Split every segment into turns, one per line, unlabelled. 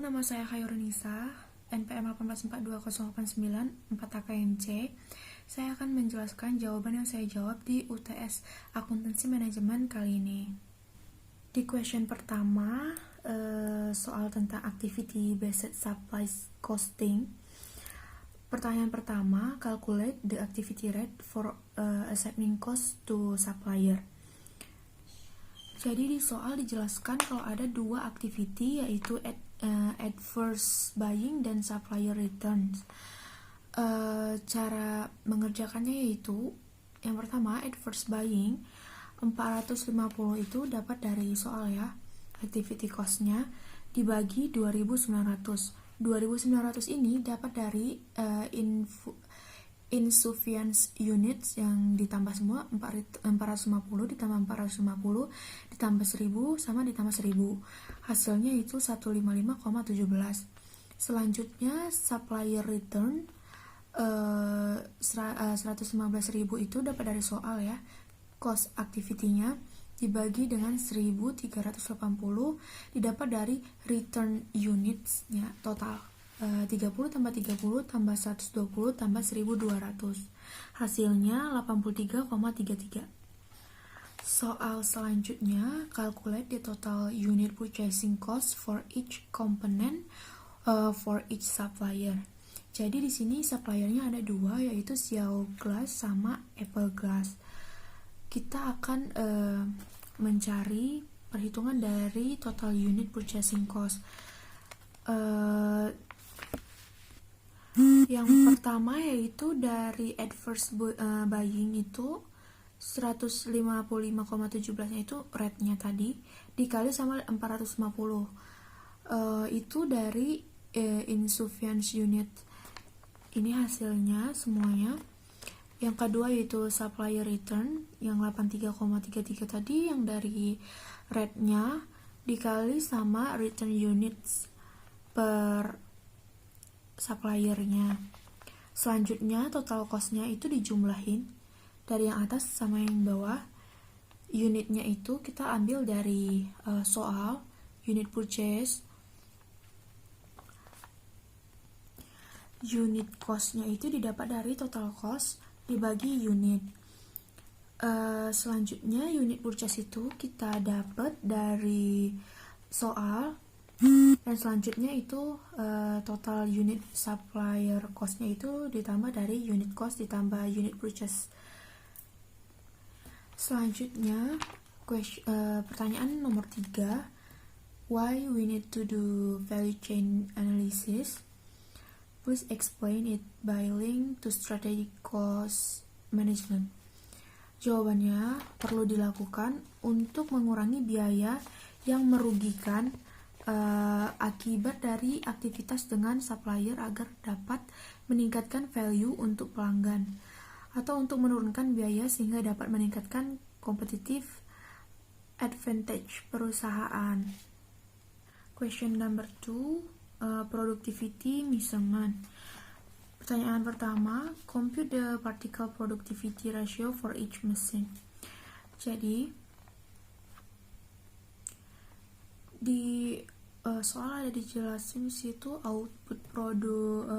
nama saya Khairunisa, NPM 1842089 4AKMC. Saya akan menjelaskan jawaban yang saya jawab di UTS Akuntansi Manajemen kali ini. Di question pertama, soal tentang activity based supplies costing. Pertanyaan pertama, calculate the activity rate for assigning cost to supplier. Jadi di soal dijelaskan kalau ada dua activity, yaitu adverse buying dan supplier returns. Cara mengerjakannya yaitu yang pertama, adverse buying 450 itu dapat dari soal ya, activity cost-nya dibagi 2.900. 2.900 ini dapat dari insufficient units yang ditambah semua 450 ditambah 450 ditambah 1000 sama ditambah 1000, hasilnya itu 155,17. Selanjutnya supplier return 115.000 itu dapat dari soal ya, cost activity-nya dibagi dengan 1380 didapat dari return units-nya total 30 tambah 30 tambah 120 tambah 1200, hasilnya 83,33. Soal selanjutnya, calculate the total unit purchasing cost for each component for each supplier. Jadi di sini suppliernya ada dua, yaitu Xiao Glass sama Apple Glass. Kita akan mencari perhitungan dari total unit purchasing cost. Yang pertama yaitu dari adverse buying itu 155,17 itu rate-nya tadi dikali sama 450, itu dari insufficient unit. Ini hasilnya semuanya. Yang kedua yaitu supplier return yang 83,33 tadi, yang dari rate-nya dikali sama return units per suppliernya. Selanjutnya total cost-nya itu dijumlahin dari yang atas sama yang bawah. Unitnya itu kita ambil dari soal unit purchase. Unit cost-nya itu didapat dari total cost dibagi unit. Selanjutnya unit purchase itu kita dapat dari soal, dan selanjutnya itu total unit supplier cost-nya itu ditambah dari unit cost ditambah unit purchase. Selanjutnya pertanyaan nomor 3, why we need to do value chain analysis? Please explain it by link to strategic cost management. Jawabannya, perlu dilakukan untuk mengurangi biaya yang merugikan akibat dari aktivitas dengan supplier agar dapat meningkatkan value untuk pelanggan, atau untuk menurunkan biaya sehingga dapat meningkatkan competitive advantage perusahaan. Question number 2, productivity measurement. Pertanyaan pertama, compute the particle productivity ratio for each machine. Jadi di soal ada dijelasin situ output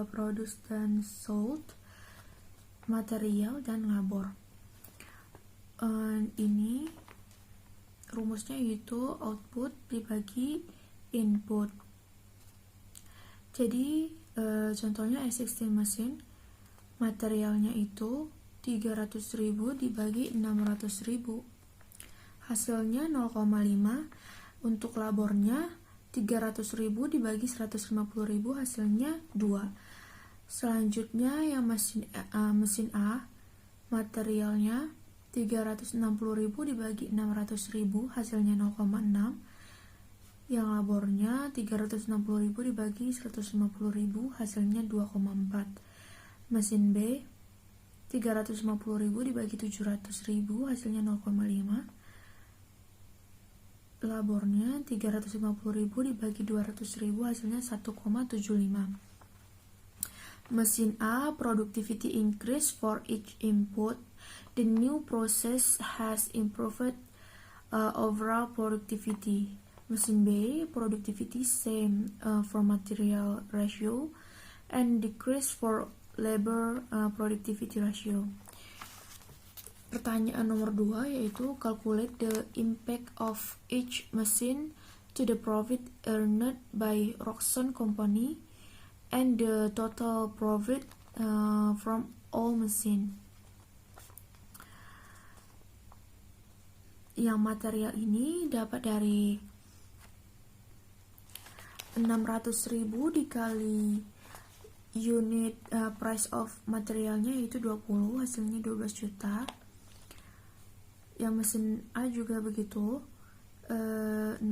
produced dan sold, material dan labor. Ini rumusnya yaitu output dibagi input. Jadi contohnya A16 mesin, materialnya itu 300.000 dibagi 600.000, hasilnya 0,5. Untuk labornya 300.000 dibagi 150.000, hasilnya 2. Selanjutnya yang mesin A, materialnya 360.000 dibagi 600.000, hasilnya 0,6. Yang labornya 360.000 dibagi 150.000, hasilnya 2,4. Mesin B 350.000 dibagi 700.000, hasilnya 0,5. Labornya 350.000 dibagi 200.000, hasilnya 1,75. Mesin A, productivity increase for each input. The new process has improved overall productivity. Mesin B, productivity same for material ratio and decrease for labor productivity ratio. Pertanyaan nomor 2 yaitu calculate the impact of each machine to the profit earned by Roxxon Company and the total profit from all machine. Yang material ini dapat dari 600.000 dikali unit price of materialnya yaitu 20, hasilnya 12 juta. Yang mesin A juga begitu, 600.000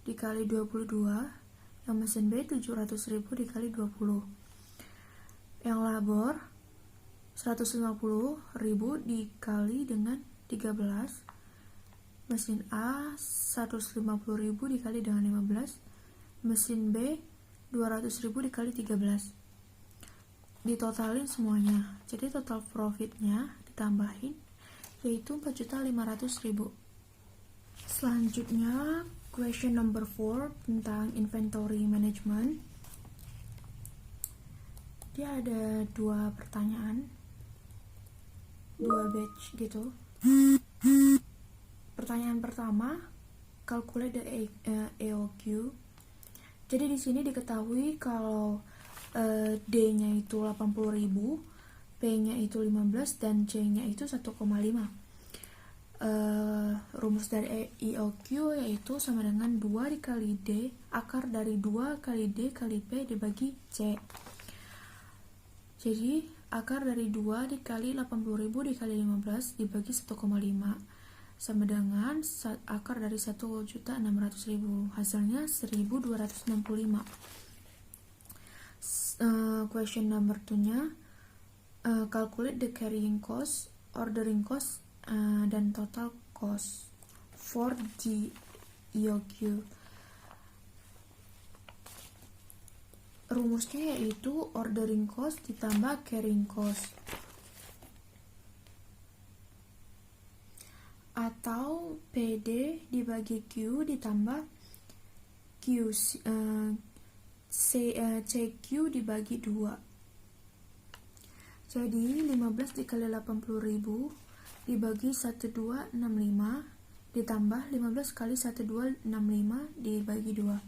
dikali 22. Yang mesin B 700.000 dikali 20. Yang labor 150.000 dikali dengan 13. Mesin A 150.000 dikali dengan 15. Mesin B 200.000 dikali 13. Ditotalin semuanya, jadi total profitnya ditambahin yaitu 4.500.000. Selanjutnya question number 4 tentang inventory management. Dia ada 2 pertanyaan, 2 batch gitu. Pertanyaan pertama, calculate the AOQ. Jadi di sini diketahui kalau D-nya itu 80.000, P-nya itu 15 dan C-nya itu 1,5. Rumus dari EOQ yaitu sama dengan 2 dikali D akar dari 2 kali D kali P dibagi C. Jadi akar dari 2 dikali 80.000 dikali 15 dibagi 1,5 sama dengan akar dari 1.600.000, hasilnya 1.265. Question number 2 nya calculate the carrying cost, ordering cost, dan total cost for the EOQ. Rumusnya yaitu ordering cost ditambah carrying cost, atau PD dibagi Q ditambah CQ dibagi 2. Jadi 15 dikali 80.000 dibagi 1265 ditambah 15 kali 1265 dibagi 2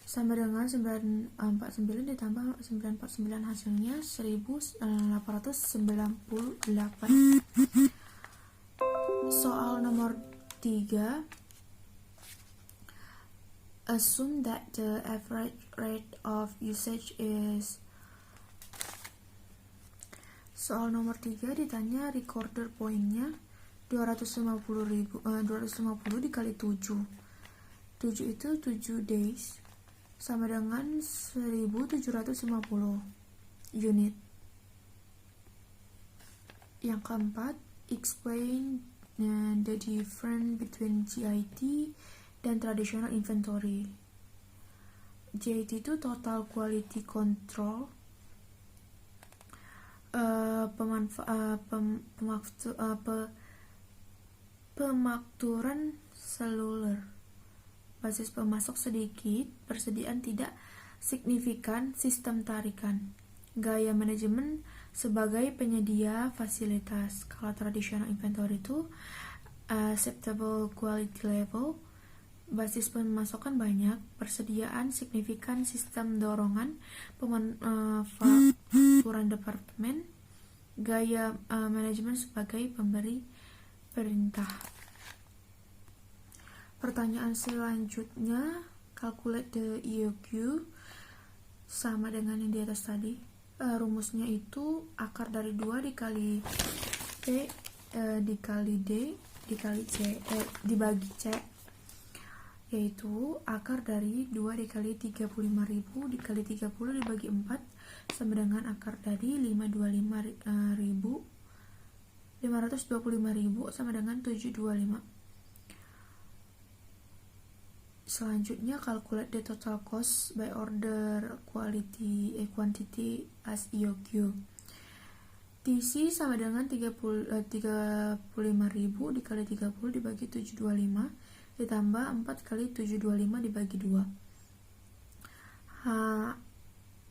sama dengan 949 ditambah 949, hasilnya 1898. Soal nomor 3, assume that the average rate of usage is. Soal nomor 3 ditanya recorder pointnya 250 dikali 7. 7 itu 7 days sama dengan 1750 unit. Yang keempat, explain the difference between GIT dan traditional inventory. GIT itu total quality control, pemakturan seluler, basis pemasok sedikit, persediaan tidak signifikan, sistem tarikan, gaya manajemen sebagai penyedia fasilitas. Kalau traditional inventory itu acceptable quality level, basis pemasokan banyak, persediaan signifikan, sistem dorongan, pemanfaaturan departemen, gaya manajemen sebagai pemberi perintah. Pertanyaan selanjutnya, calculate the EOQ, sama dengan yang di atas tadi. Rumusnya itu akar dari 2 dikali P dikali D dikali C dibagi C, yaitu akar dari 2 dikali 35.000 dikali 30 dibagi 4 sama dengan akar dari 525.000 sama dengan 725. Selanjutnya, calculate the total cost by order quantity as EOQ. TC sama dengan 35.000 dikali 30 dibagi 725 ditambah 4 kali 725 dibagi 2.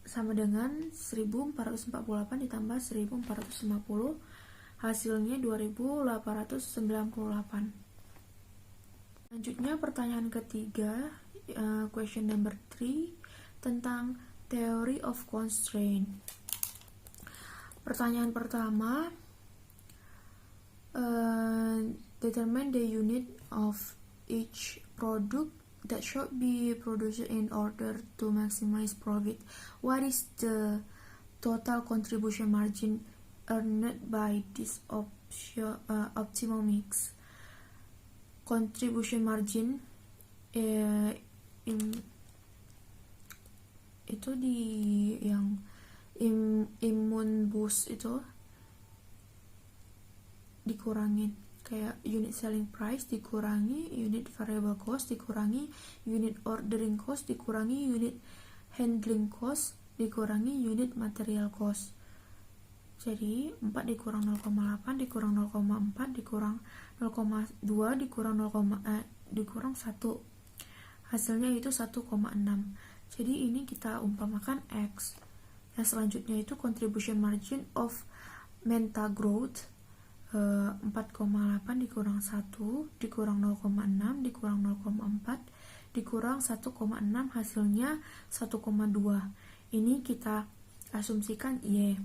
Sama dengan 1448 ditambah 1450, hasilnya 2898. Selanjutnya pertanyaan ketiga, question number 3, tentang theory of constraint. Pertanyaan pertama, determine the unit of each product that should be produced in order to maximize profit. What is the total contribution margin earned by this optimal mix? Contribution margin itu di yang immune boost itu dikurangin, kayak unit selling price dikurangi, unit variable cost dikurangi, unit ordering cost dikurangi, unit handling cost dikurangi, unit material cost. Jadi 4 dikurang 0,8 dikurang 0,4 dikurang 0,2 dikurang 1, hasilnya itu 1,6. Jadi ini kita umpamakan X. Nah selanjutnya itu contribution margin of Menta Growth, 4,8 dikurang 1 dikurang 0,6 dikurang 0,4 dikurang 1,6, hasilnya 1,2. Ini kita asumsikan Y.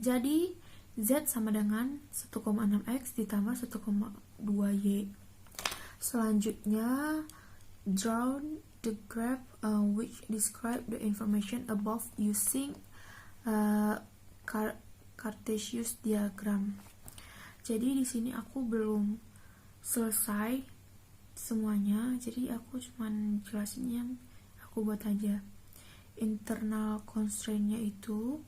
Jadi Z sama dengan 1,6X ditambah 1,2Y. Selanjutnya, draw the graph which describe the information above using Cartesian diagram. Jadi di sini aku belum selesai semuanya, jadi aku cuman jelasin yang aku buat aja. Internal constraint-nya itu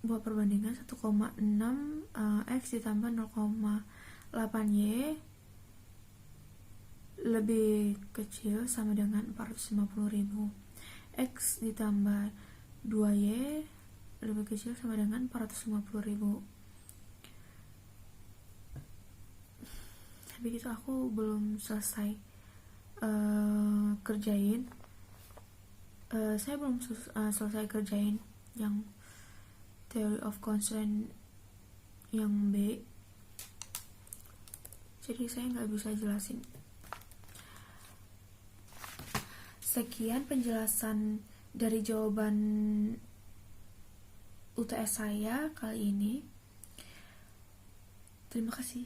buat perbandingan 1,6 X ditambah 0,8Y lebih kecil sama dengan 450.000. X ditambah 2Y lebih kecil sama dengan 450.000. Tapi itu aku belum selesai kerjain. Saya belum selesai kerjain yang theory of constraint yang B, jadi saya nggak bisa jelasin. Sekian penjelasan dari jawaban UTS saya kali ini. Terima kasih.